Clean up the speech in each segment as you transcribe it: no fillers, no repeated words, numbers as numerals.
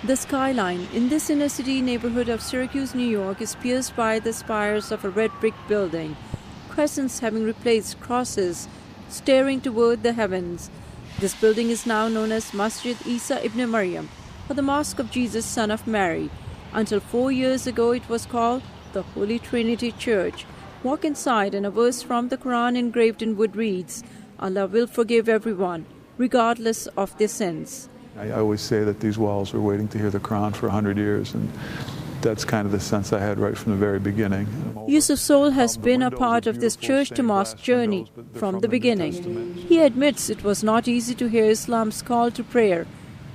The skyline in this inner-city neighborhood of Syracuse, New York, is pierced by the spires of a red brick building, crescents having replaced crosses, staring toward the heavens. This building is now known as Masjid Isa ibn Maryam, or the Mosque of Jesus, Son of Mary. Until 4 years ago, it was called the Holy Trinity Church. Walk inside, and a verse from the Quran engraved in wood reads, "Allah will forgive everyone, regardless of their sins." I always say that these walls were waiting to hear the Quran for 100 years, and that's kind of the sense I had right from the very beginning. Yusuf Soul has been a part of this church-to-mosque journey from the beginning. He admits it was not easy to hear Islam's call to prayer,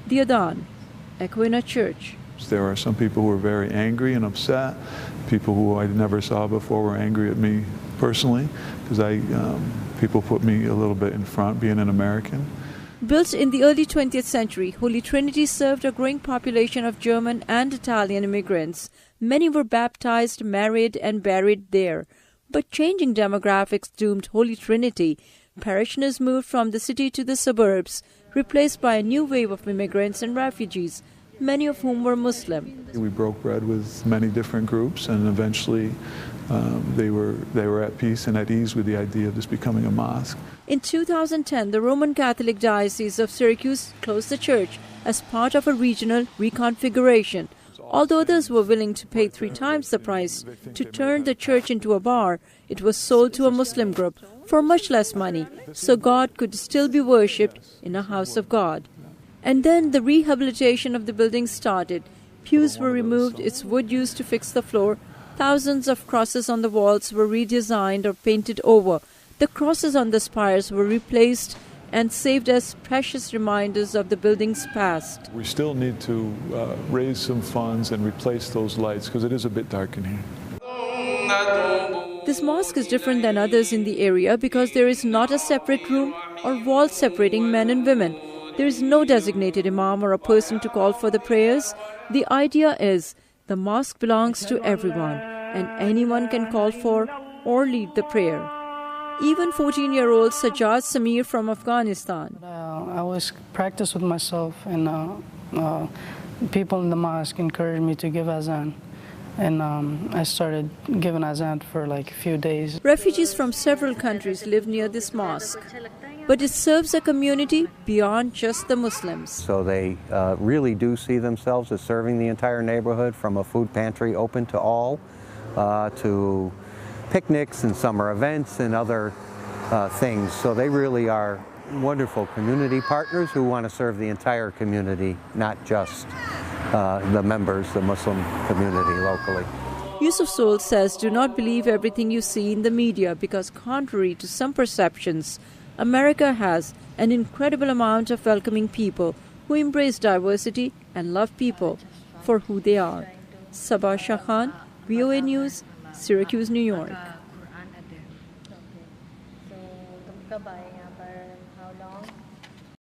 the Adhan, echo in a church. There are some people who were very angry and upset. People who I never saw before were angry at me personally, because people put me a little bit in front, being an American. Built in the early 20th century, Holy Trinity served a growing population of German and Italian immigrants. Many were baptized, married, and buried there. But changing demographics doomed Holy Trinity. Parishioners moved from the city to the suburbs, replaced by a new wave of immigrants and refugees, many of whom were Muslim. We broke bread with many different groups, and eventually they were at peace and at ease with the idea of this becoming a mosque. In 2010, the Roman Catholic Diocese of Syracuse closed the church as part of a regional reconfiguration. Although others were willing to pay 3 times the price to turn the church into a bar, it was sold to a Muslim group for much less money, so God could still be worshipped in a house of God. And then the rehabilitation of the building started. Pews were removed, its wood used to fix the floor. Thousands of crosses on the walls were redesigned or painted over. The crosses on the spires were replaced and saved as precious reminders of the building's past. We still need to raise some funds and replace those lights, because it is a bit dark in here. This mosque is different than others in the area because there is not a separate room or wall separating men and women. There is no designated imam or a person to call for the prayers. The idea is the mosque belongs to everyone, and anyone can call for or lead the prayer. Even 14-year-old Sajjad Samir from Afghanistan. I always practice with myself, and people in the mosque encouraged me to give azan. And I started giving azan for like a few days. Refugees from several countries live near this mosque, but it serves a community beyond just the Muslims. So they really do see themselves as serving the entire neighborhood, from a food pantry open to all, to picnics and summer events and other things. So they really are wonderful community partners who want to serve the entire community, not just the members, the Muslim community locally. Yusuf Soul says, do not believe everything you see in the media, because contrary to some perceptions, America has an incredible amount of welcoming people who embrace diversity and love people for who they are. Sabah Shah Khan, VOA News, Syracuse, New York.